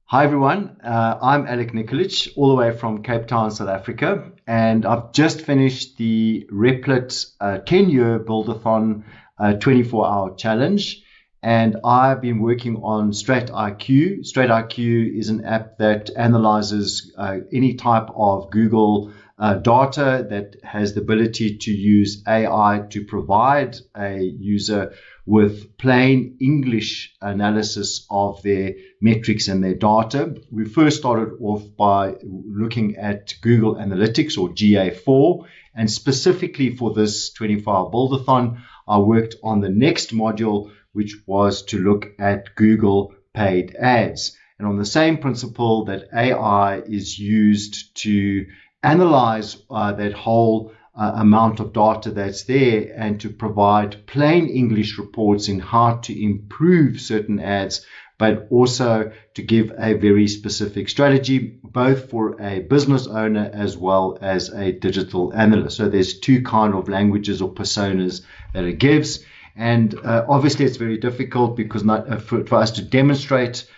Hi everyone, I'm Alec Nikolic, all the way from Cape Town, South Africa, and I've just finished the Replit 10-year Buildathon 24-hour challenge, and I've been working on StratIQ. StratIQ is an app that analyzes any type of Google data that has the ability to use AI to provide a user with plain English analysis of their metrics and their data. We first started off by looking at Google Analytics, or GA4, and specifically for this 24-hour Buildathon, I worked on the next module, which was to look at Google paid ads. And on the same principle that AI is used to analyze that whole amount of data that's there and to provide plain English reports in how to improve certain ads, but also to give a very specific strategy, both for a business owner as well as a digital analyst. So there's two kind of languages or personas that it gives. And obviously it's very difficult because for us to demonstrate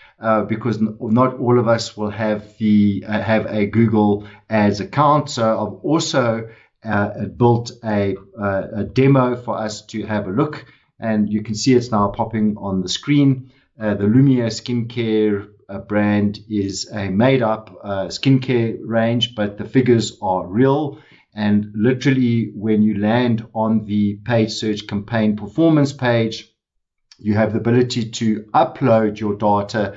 because not all of us will have a Google Ads account. So I've also built a demo for us to have a look, and you can see it's now popping on the screen. The Lumiere skincare brand is a made-up skincare range, but the figures are real. And literally, when you land on the paid search campaign performance page, you have the ability to upload your data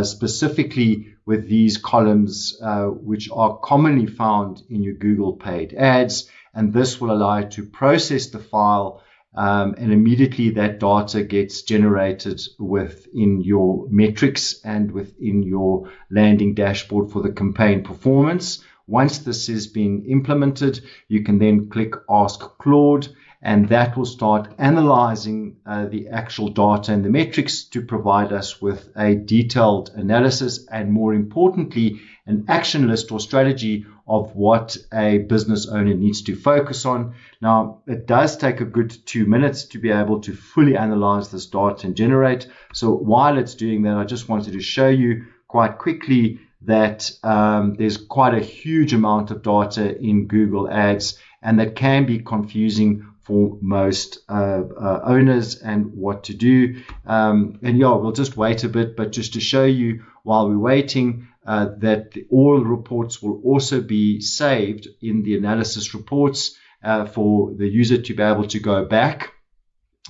specifically with these columns, which are commonly found in your Google paid ads. And this will allow you to process the file, and immediately that data gets generated within your metrics and within your landing dashboard for the campaign performance. Once this has been implemented, you can then click Ask Claude, and that will start analyzing the actual data and the metrics to provide us with a detailed analysis and, more importantly, an action list or strategy of what a business owner needs to focus on. Now, it does take a good 2 minutes to be able to fully analyze this data and generate. So while it's doing that, I just wanted to show you quite quickly that there's quite a huge amount of data in Google Ads, and that can be confusing for most owners and what to do. And yeah, we'll just wait a bit, but just to show you while we're waiting that all reports will also be saved in the analysis reports for the user to be able to go back.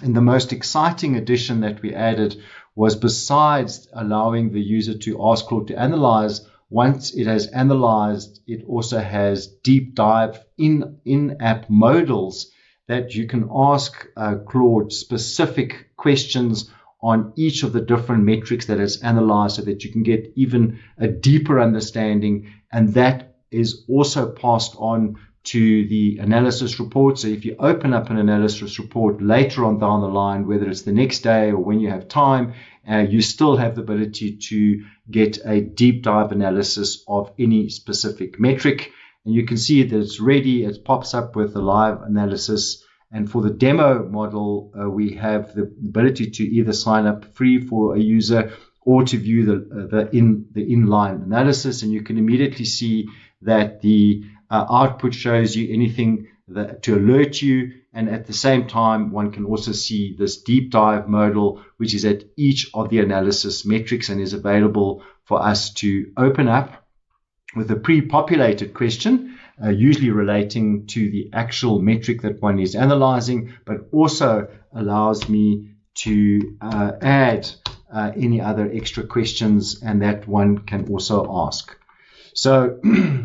And the most exciting addition that we added was, besides allowing the user to ask Claude to analyze, once it has analyzed, it also has deep dive in-app modals that you can ask Claude specific questions on each of the different metrics that it's analyzed, so that you can get even a deeper understanding. And that is also passed on to the analysis report. So if you open up an analysis report later on down the line, whether it's the next day or when you have time, you still have the ability to get a deep dive analysis of any specific metric. And you can see that it's ready. It pops up with a live analysis. And for the demo model, we have the ability to either sign up free for a user or to view the inline analysis. And you can immediately see that the output shows you anything to alert you. And at the same time, one can also see this deep dive modal, which is at each of the analysis metrics and is available for us to open up with a pre-populated question, usually relating to the actual metric that one is analyzing, but also allows me to add any other extra questions, and that one can also ask. So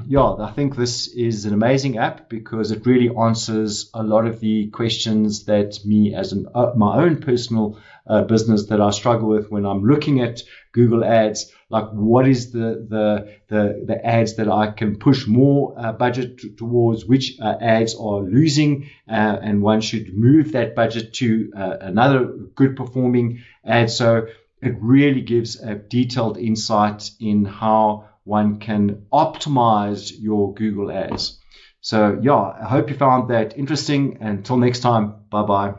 yeah, I think this is an amazing app because it really answers a lot of the questions that me as my own personal business that I struggle with when I'm looking at Google Ads, like what is the ads that I can push more budget towards, which ads are losing, and one should move that budget to another good performing ad. So it really gives a detailed insight in how one can optimize your Google Ads. So yeah, I hope you found that interesting. Until next time, bye-bye.